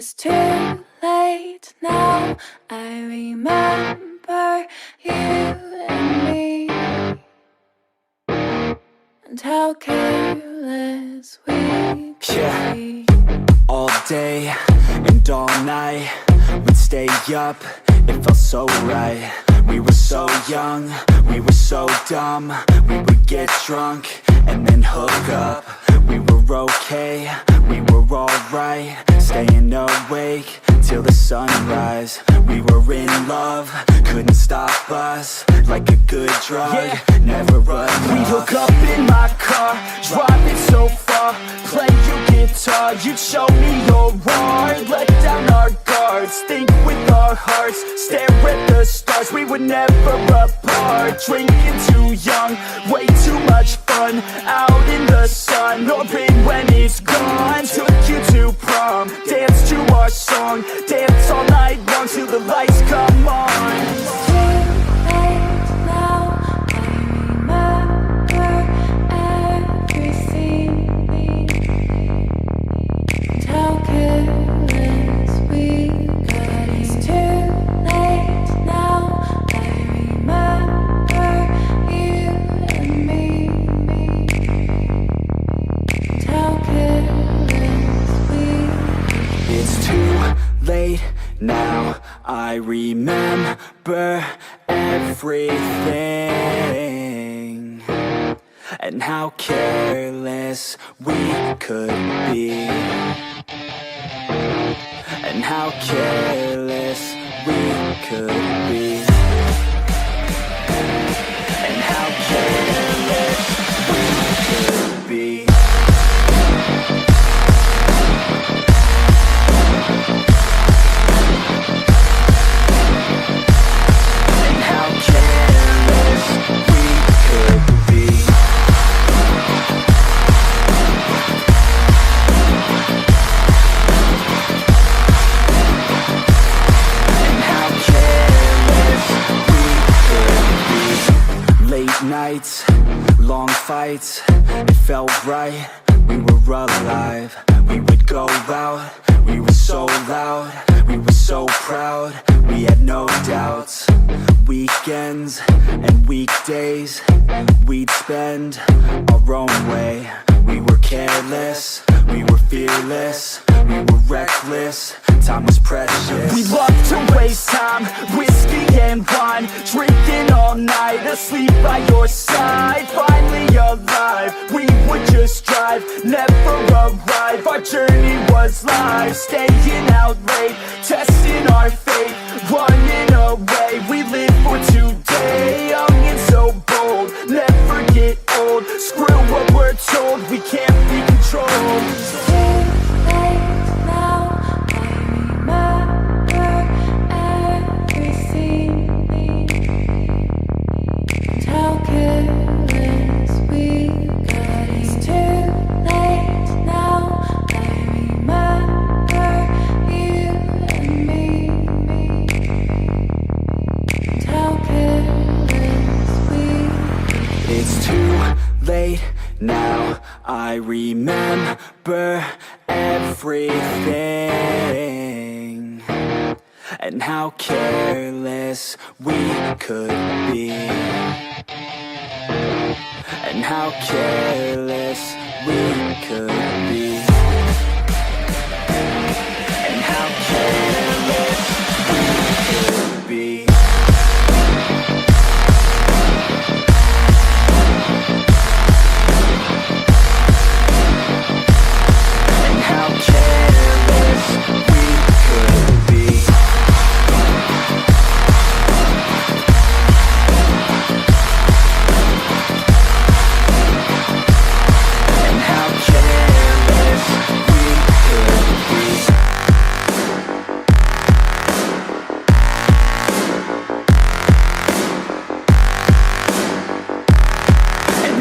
It's too late now. I remember you and me, and how careless we could be. All day and all night, we'd stay up, it felt so right. We were so young, we were so dumb. We would get drunk and then hook up. We were okay, we were alright, staying awake till the sunrise. We were in love, couldn't stop us, like a good drug, never enough. We'd hook up in my car, driving so far, play your guitar, you'd show me your art, let down our guards, think with our hearts, stare at the stars. We were never apart, drinking too young, way too much fun, out in the sun, or in when it's gone. Took you to prom, dance to our song, dance all night long till the lights come on. Now I remember everything, and how careless we could be, and how careless we could be, and how careless we could be. Nights, long fights, it felt right, we were alive. We would go out, we were so loud, we were so proud, we had no doubts. Weekends and weekdays, we'd spend our own way. We were careless, we were fearless, we were reckless, time was precious. We loved to waste time, whiskey and wine, drinking all night, asleep by your side. Finally alive, we would just drive, never arrive. Our journey was life, staying out late, testing our fate, running away. We live for today, young and so bold, never get old. Screw what we're told, we can't be controlled. Now I remember everything, and how careless we could be, and how careless we could be, and how careless we could be.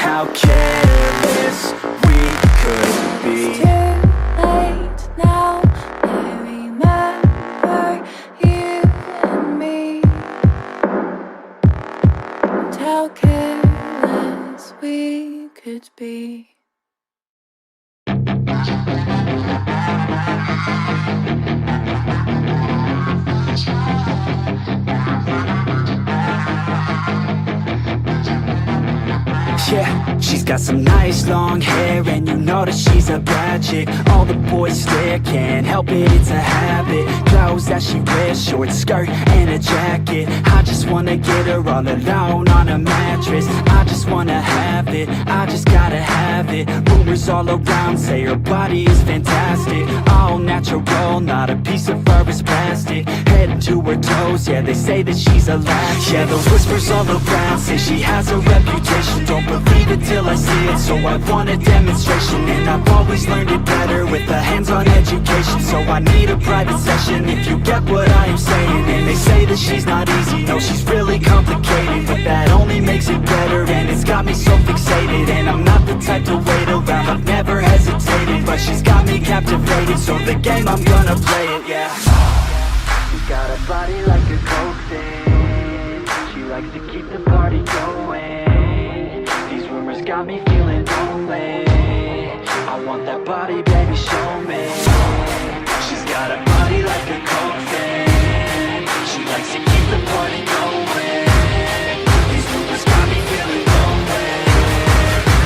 How careless we could be. It's too late now, I remember you and me, and how careless we could be. Yeah, she's got some nice long hair, and you know that she's a bad chick. All the boys stare, can't help it, it's a habit. Clothes that she wears, short skirt and a jacket. I just wanna get her all alone on a mattress. I just wanna have it, I just gotta have it. Rumors all around say her body is fantastic. All natural, not a piece of fur is plastic. Head to her toes, yeah, they say that she's a latch. Yeah, those whispers all around say she has a reputation. Don't believe it till I see it, so I want a demonstration. And I've always learned it better with a hands-on education. So I need a private session if you get what I am saying. And they say that she's not easy, no, she's really complicated. But that only makes it better, and it's got me so fixated. And I'm not the type to wait around, I've never hesitated. But she's got me captivated, so the game, I'm gonna play it, yeah. She's got a body like a coke thing. She likes to keep the party going. These rumors got me feeling lonely. I want that body, baby, show me. She's got a body like a coke thing. She likes to keep the party going. These rumors got me feeling lonely.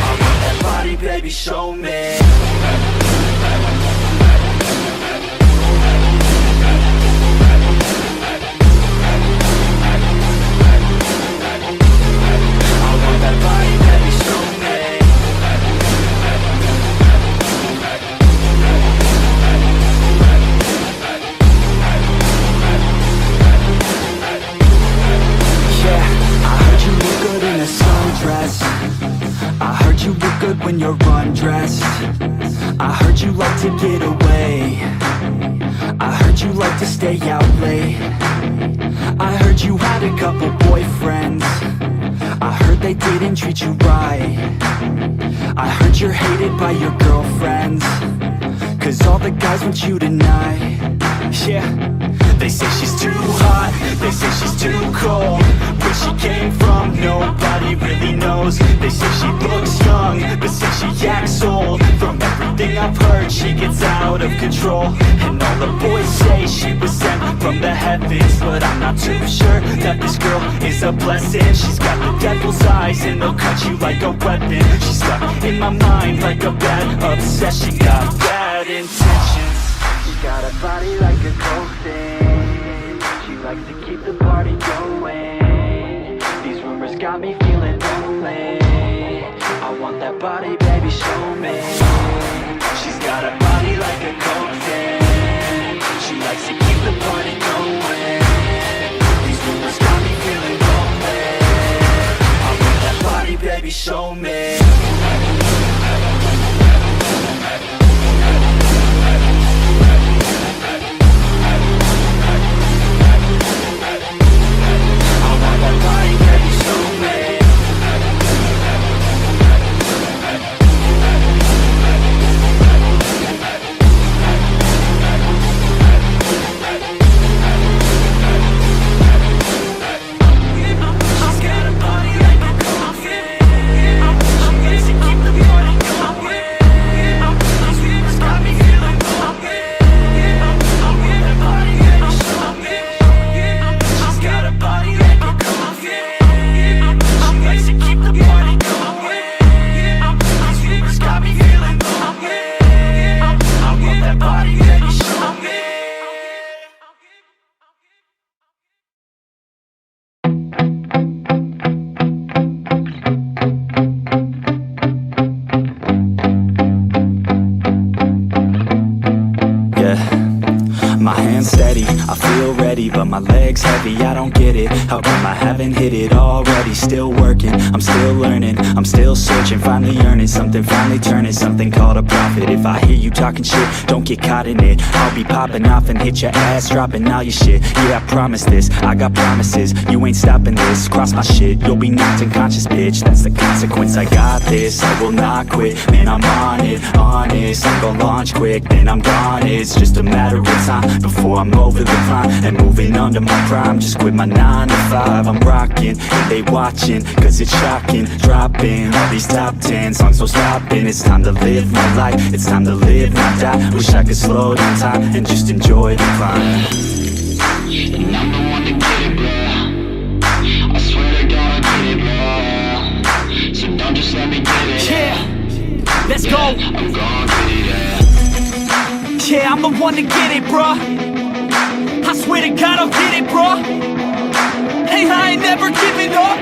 I want that body, baby, show me. That body, baby, show me. Yeah, I heard you look good in a sundress. I heard you look good when you're undressed. I heard you like to get away. I heard you like to stay out late. I heard you had a couple boyfriends. I heard they didn't treat you right. I heard you're hated by your girlfriends, 'cause all the guys want you tonight. Yeah, they say she's too hot, they say she's too cold. Where she came from, nobody really knows. They say she looks young, but say she acts old. From everything I've heard, she gets out of control. And all the boys say she was sent from the heavens, but I'm not too sure that this girl is a blessing. She's got the devil's eyes and they'll cut you like a weapon. She's stuck in my mind like a bad obsession. Got bad intentions. She's got a body like a coke thing. She likes to keep the party going. These rumors got me feeling lonely. I want that body, baby, show me. She's got a body like a coke thing. She likes to keep the party going. These rumors got me feeling lonely. I want that body, baby, show me. But my leg's heavy, I don't get it. How come I haven't hit it already? Still working, I'm still learning, I'm still searching. Finally earning something, finally turning something called a profit. If I hear you talking shit, don't get caught in it. I'll be popping off and hit your ass, dropping all your shit. Yeah, I promise this, I got promises. You ain't stopping this, cross my shit, you'll be knocked unconscious, bitch. That's the consequence, I got this, I will not quit. Man, I'm on it, honest. I'm gon' launch quick, then I'm gone. It's just a matter of time before I'm over the climb and moving under my prime. Just quit my 9 to 5, I'm rocking, and they watching, cause it's shocking. Dropping all these top 10 songs, so stopping. It's time to live my life, it's time to live, not die. Wish I could slow down time and just enjoy the climb. And I'm the one to get it, bro. I swear to God I get it, bro. So don't just let go. I'm gon' get it, yeah. Yeah, I'm the one to get it, bruh. I swear to God I'll get it, bruh. Hey, I ain't never giving up.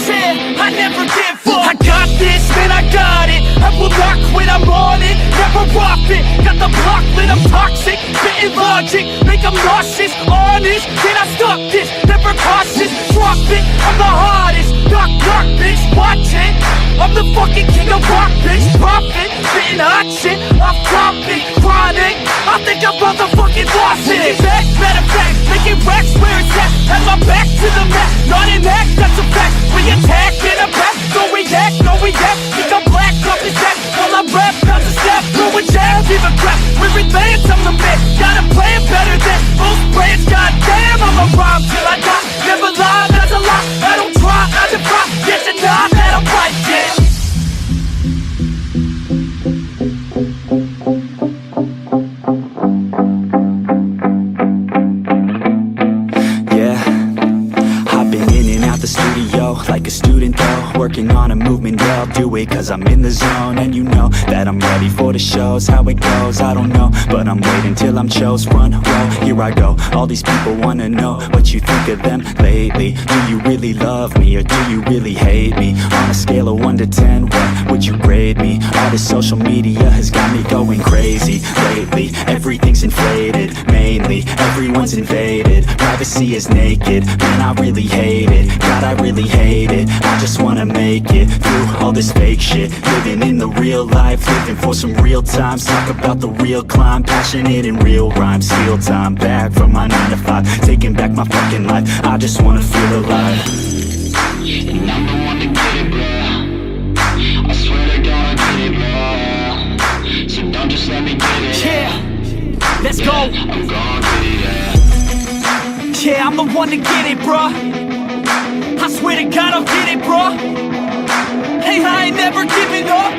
Yeah, I never give up. I got this, man, I got it. I will not quit, I'm on it. Never off it. Got the block lit, I'm toxic. Spitting logic, make them nauseous. Honest, can I stop this? Never cautious, drop it. I'm the hardest. Knock, knock, bitch, watch it. I'm the fucking king of rock, bitch. Profit, spitting hot shit. Off topic, chronic. I think I'm motherfucking lost it. Back, matter of fact, making racks where it's at. Have my back to the mat, not an act, that's a fact. We attack in a back, don't react, no react. Think I'm black, off his back. While I rap, bounce a step, throw a jab, give a crap. We're advanced, I'm the man. Got a plan better than most brands. Goddamn, I'ma rhyme till I die. Never lie, that's a lie. I don't try, I defy. Yes and nah, that I'm right, yeah. Like a student though, working on a movement, yeah, I'll do it cause I'm in the zone. And you know that I'm ready for the shows. How it goes, I don't know, but I'm waiting till I'm chose. Front row, here I go. All these people wanna know what you think of them lately. Do you really love me or do you really hate me? On a scale of 1 to 10, what would you grade me? All this social media has got me going crazy lately. Everything's inflated, mainly everyone's invaded. Privacy is naked, man, I really hate it. God, I really hate it. I just wanna make it through all this fake shit. Living in the real life, living for some real times. Talk about the real climb, passionate in real rhymes. Steal time back from my 9 to 5, taking back my fucking life. I just wanna feel alive. And I'm the one to get it, bro. I swear to God I'll get it, bro. So don't just let me get it. Yeah, let's go. I'm gon' get it, yeah. Yeah, I'm the one to get it, bruh. I swear to God I'll get it, bruh. Hey, I ain't never giving up.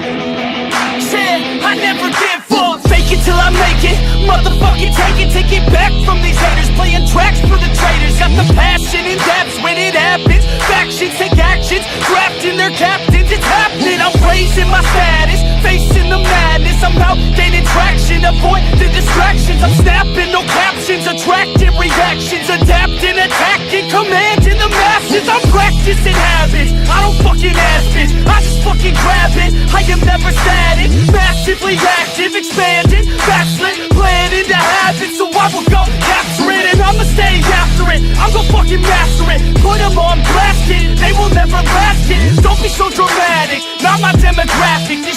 Yeah, I never give up. Fake it till I make it. Motherfucking take it back from these haters. Playing tracks for the traitors. Got the passion in depths when it happens. Factions take actions, drafting their captains. It's happening, I'm raising my status. Facing the madness, I'm out gaining traction. Avoid the distractions, I'm snapping, no captions. Attracting reactions, adapting, attacking, commanding the masses. I'm practicing habits, I don't fucking ask bitch, I just fucking grab it. I am never static, massively active, expanding, backslid, planning to have it. So I will go capture it and I'ma stay after it. I'm gonna fucking master it, put them on blast it. They will never last it, don't be so dramatic, not my demographic. This